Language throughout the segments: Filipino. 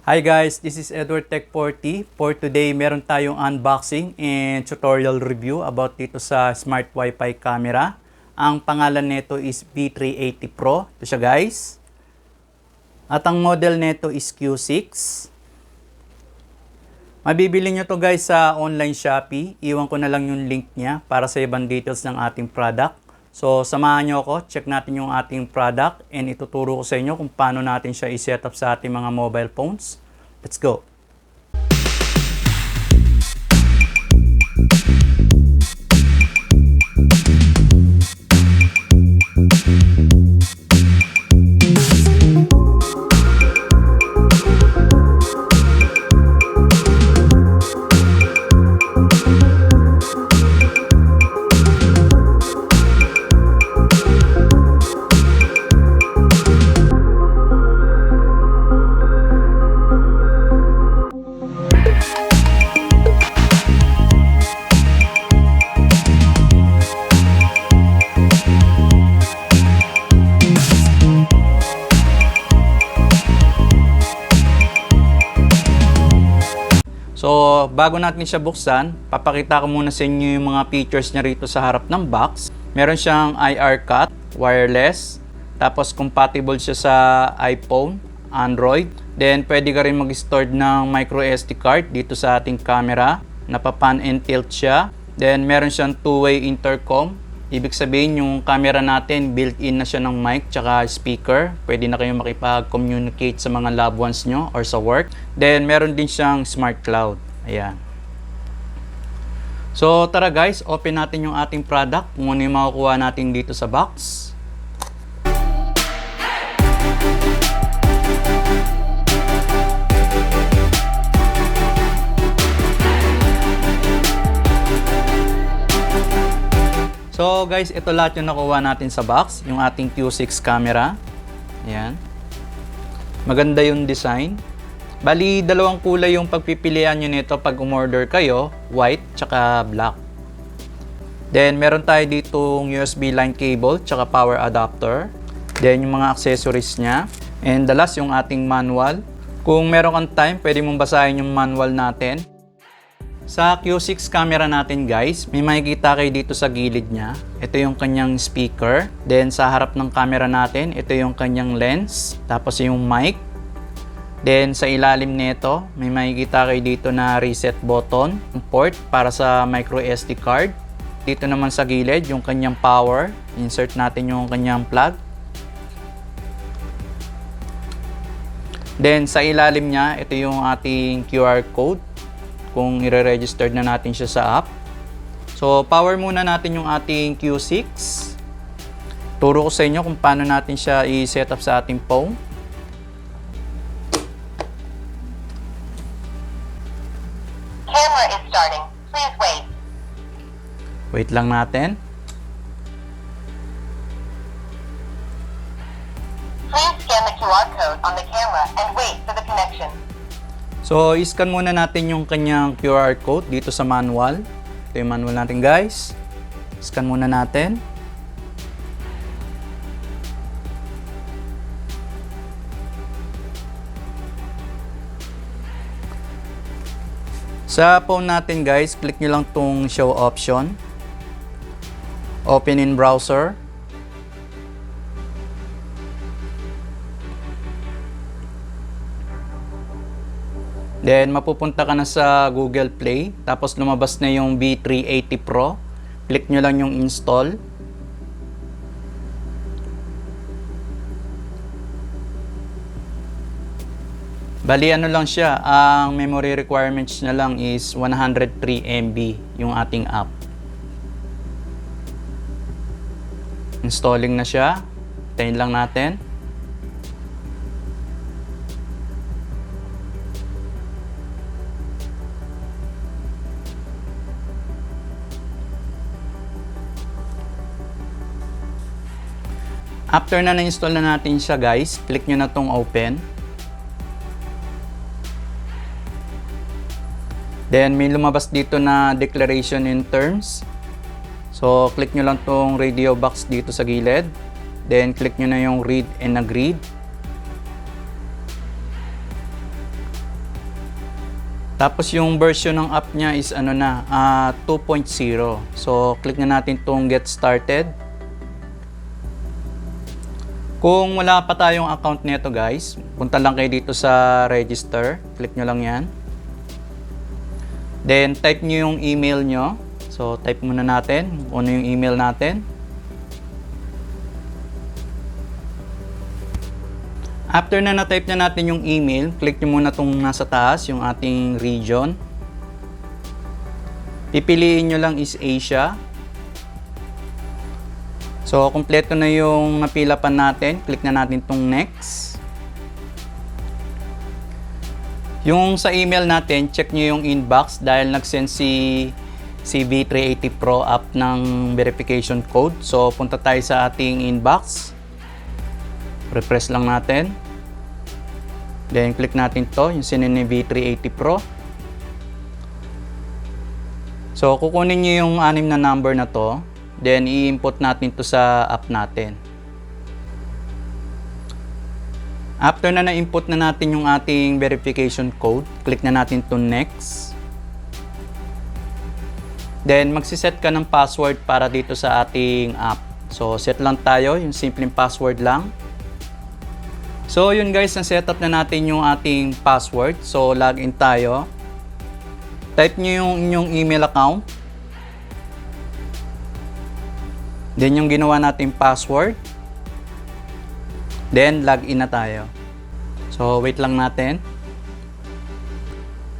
Hi guys, this is Edward Tech 40. For today, meron tayong unboxing and tutorial review about dito sa Smart Wi-Fi camera. Ang pangalan nito is B380 Pro. Ito siya guys. At ang model nito is Q6. Mabibili nyo to guys sa online Shopee. Iwan ko na lang yung link niya para sa ibang details ng ating product. So, samahan nyo ako, check natin yung ating product and ituturo ko sa inyo kung paano natin siya i-set up sa ating mga mobile phones. Let's go! So, bago natin siya buksan, papakita ko muna sa inyo yung mga features niya rito sa harap ng box. Meron siyang IR cut, wireless, tapos compatible siya sa iPhone, Android. Then, pwede ka rin mag-store ng micro SD card dito sa ating camera. Napapan and tilt siya. Then, meron siyang two-way intercom. Ibig sabihin, yung camera natin, built-in na siya ng mic tsaka speaker. Pwede na kayong makipag-communicate sa mga loved ones nyo or sa work. Then, meron din siyang smart cloud. Ayan. So, tara guys, open natin yung ating product. Kung ano yung makukuha natin dito sa box. So guys, ito lahat yung nakuha natin sa box, yung ating Q6 camera. Ayan. Maganda yung design. Bali, dalawang kulay yung pagpipilian nyo nito pag umorder kayo, white tsaka black. Then meron tayo ditong USB line cable tsaka power adapter. Then yung mga accessories niya. And the last yung ating manual. Kung meron kang time, pwede mong basahin yung manual natin. Sa Q6 camera natin guys, may makikita kayo dito sa gilid niya. Ito yung kanyang speaker. Then sa harap ng camera natin, ito yung kanyang lens. Tapos yung mic. Then sa ilalim nito, may makikita kayo dito na reset button. Port para sa micro SD card. Dito naman sa gilid, yung kanyang power. Insert natin yung kanyang plug. Then sa ilalim niya, ito yung ating QR code. Kung i-register na natin siya sa app. So, power muna natin yung ating Q6. Turo ko sa inyo kung paano natin siya i-set up sa ating phone. Camera is starting. Please wait. Wait lang natin. Please scan the QR code on the camera and wait for the connection. So, i-scan muna natin yung kanyang QR code dito sa manual. Ito yung manual natin guys. Scan muna natin. Sa phone natin guys, click nyo lang tong show option. Open in browser. Then, mapupunta ka na sa Google Play. Tapos, lumabas na yung B380 Pro. Click nyo lang yung install. Bali, ano lang siya. Ang memory requirements na lang is 103 MB yung ating app. Installing na siya. Tayin lang natin. After na na-install na natin siya guys, click nyo na tong open. Then may lumabas dito na declaration in terms. So click nyo lang tong radio box dito sa gilid. Then click nyo na yung read and agreed. Tapos yung version ng app niya is 2.0. So click na natin tong get started. Kung wala pa tayong account nito guys, punta lang kayo dito sa register. Click nyo lang yan. Then type nyo yung email nyo. So type muna natin kung ano yung email natin. After na na-type na natin yung email, click nyo muna itong nasa taas, yung ating region. Pipiliin nyo lang is Asia. So, kumpleto na yung napila pa natin. Click na natin itong next. Yung sa email natin, check nyo yung inbox dahil nag-send si CB380 Pro app ng verification code. So, punta tayo sa ating inbox. Refresh lang natin. Then click natin to, yung sinend ni V380 Pro. So kukunin niyo yung 6 na number na to. Then i-input natin to sa app natin. After na na-input na natin yung ating verification code, click na natin to next. Then magsiset ka ng password para dito sa ating app. So set lang tayo, yung simpleng password lang. So yun guys, na-setup na natin yung ating password. So login tayo. Type nyo yung inyong email account. Then yung ginawa nating password. Then login na tayo. So wait lang natin.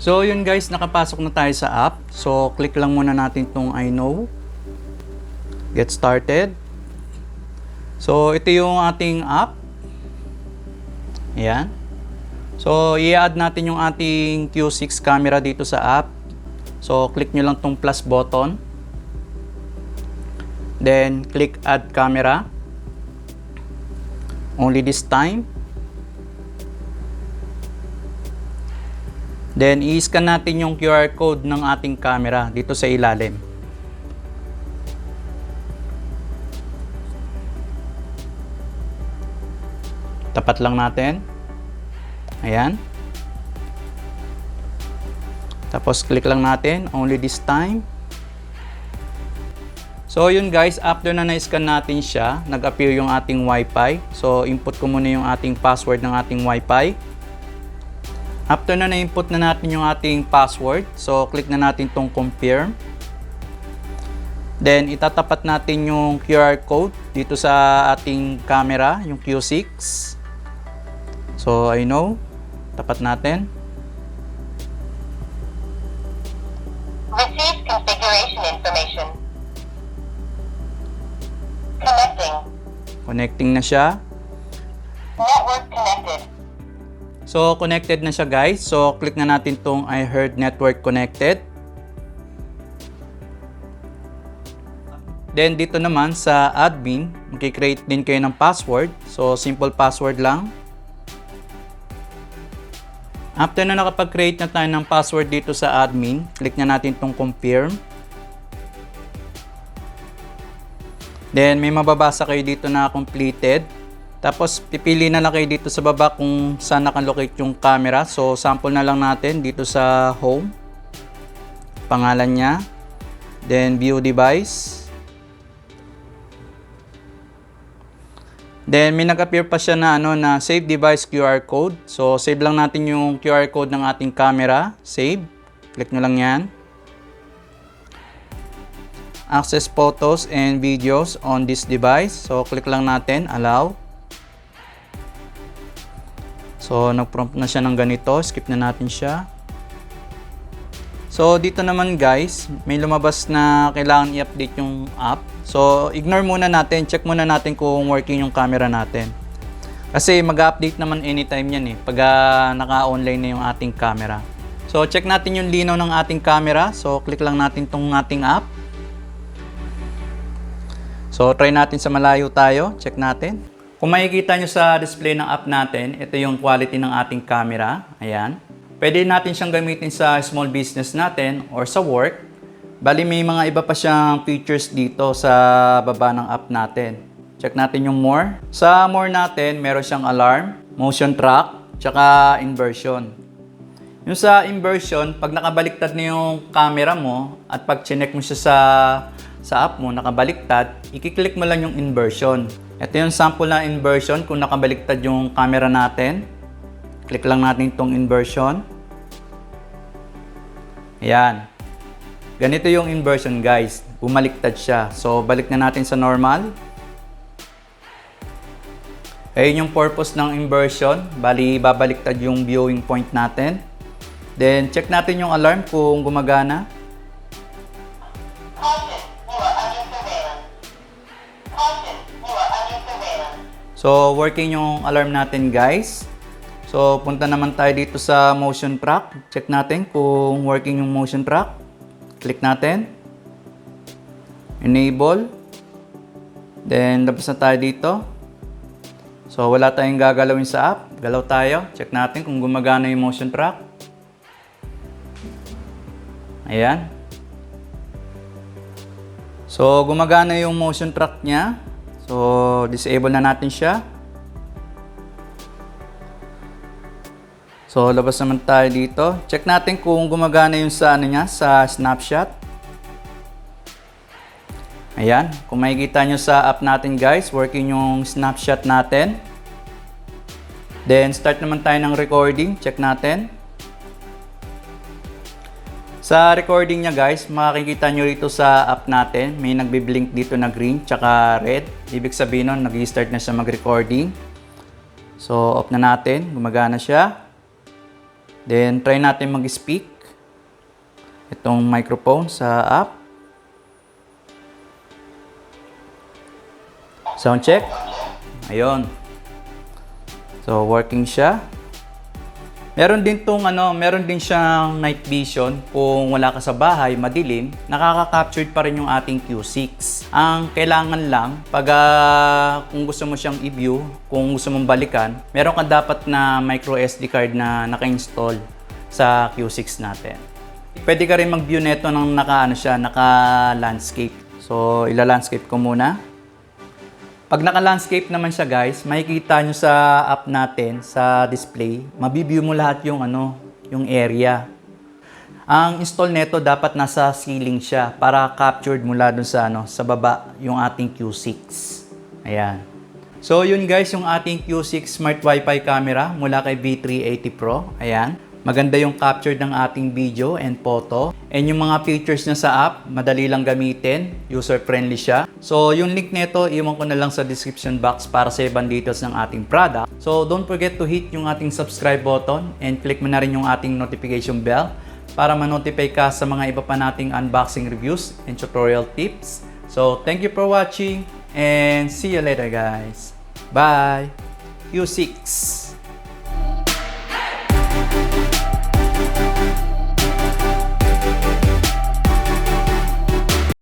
So yun guys, nakapasok na tayo sa app. So click lang muna natin tong I know. Get started. So ito yung ating app. Ayan. So, i-add natin yung ating Q6 camera dito sa app. So, click nyo lang tong plus button. Then, click add camera. Only this time. Then, i-scan natin yung QR code ng ating camera dito sa ilalim. Tapat lang natin. Ayan. Tapos click lang natin, only this time. So yun guys, after na na-scan natin siya, nag-appear yung ating Wi-Fi. So input ko muna yung ating password ng ating Wi-Fi. After na na-input na natin yung ating password, so click na natin tong confirm. Then itatapat natin yung QR code dito sa ating camera, yung Q6. So I know, tapat natin. Receive configuration information. Connecting. Connecting na siya. Network connected. So connected na siya guys. So click na natin tong I heard network connected. Then dito naman sa admin, mag-create din kayo ng password. So simple password lang. After na nakapag-create na tayo ng password dito sa admin, click na natin tong confirm. Then may mababasa kayo dito na completed. Tapos pipili na lang kayo dito sa baba kung saan nakalocate yung camera. So sample na lang natin dito sa home. Pangalan niya. Then view device. Then may nag-appear pa siya na na save device QR code. So save lang natin yung QR code ng ating camera. Save. Click nyo lang yan. Access photos and videos on this device. So click lang natin, allow. So nag-prompt na siya ng ganito. Skip na natin siya. So dito naman guys, may lumabas na kailangan i-update yung app. So ignore muna natin, check muna natin kung working yung camera natin. Kasi mag-update naman anytime yan pag naka-online na yung ating camera. So check natin yung linaw ng ating camera. So click lang natin tong ating app. So try natin sa malayo tayo, check natin. Kung makikita nyo sa display ng app natin, ito yung quality ng ating camera. Ayan. Pwede natin siyang gamitin sa small business natin or sa work. Bali may mga iba pa siyang features dito sa baba ng app natin. Check natin yung more. Sa more natin, meron siyang alarm, motion track, tsaka inversion. Yung sa inversion, pag nakabaliktad na yung camera mo at pag chinek mo siya sa app mo, nakabaliktad, i-click mo lang yung inversion. Ito yung sample na inversion kung nakabaliktad yung camera natin. Click lang natin itong inversion. Ayan. Ganito yung inversion guys. Bumaliktad siya. So, balik na natin sa normal. Ayun yung purpose ng inversion. Bali, babaliktad yung viewing point natin. Then, check natin yung alarm kung gumagana. Caution, you are under surveillance. Caution, you are under surveillance. So, working yung alarm natin guys. So, punta naman tayo dito sa motion track. Check natin kung working yung motion track. Click natin. Enable. Then, labas na tayo dito. So, wala tayong gagalawin sa app. Galaw tayo. Check natin kung gumagana yung motion track. Ayan. So, gumagana yung motion track niya. So, disable na natin siya. So, labas naman tayo dito. Check natin kung gumagana yung sa niya, sa snapshot. Ayan. Kung makikita nyo sa app natin guys, working yung snapshot natin. Then, start naman tayo ng recording. Check natin. Sa recording niya guys, makikita nyo rito sa app natin, may nagbi-blink dito na green tsaka red. Ibig sabihin nun, nag-start na siya mag-recording. So, off na natin. Gumagana siya. Then, try natin mag-speak. Itong microphone sa app. Sound check. Ayun. So, working siya. Meron din siyang night vision kung wala ka sa bahay, madilim, nakaka-capture pa rin yung ating Q6. Ang kailangan lang, pag kung gusto mo siyang i-view, kung gusto mong balikan, meron ka dapat na micro SD card na naka-install sa Q6 natin. Pwede ka rin mag-view nito ng naka-landscape. So, ila-landscape ko muna. Pag naka-landscape naman siya guys, makikita nyo sa app natin, sa display, mabibview mo lahat yung area. Ang install nito dapat nasa ceiling siya para captured mula dun sa baba yung ating Q6. Ayan. So yun guys, yung ating Q6 Smart Wi-Fi camera mula kay V380 Pro. Ayan. Maganda yung capture ng ating video and photo. And yung mga features niya sa app, madali lang gamitin. User-friendly siya. So, yung link nito, iwan ko na lang sa description box para sa ibang details ng ating product. So, don't forget to hit yung ating subscribe button and click mo na rin yung ating notification bell para ma-notify ka sa mga iba pa nating unboxing reviews and tutorial tips. So, thank you for watching and see you later guys. Bye! Q6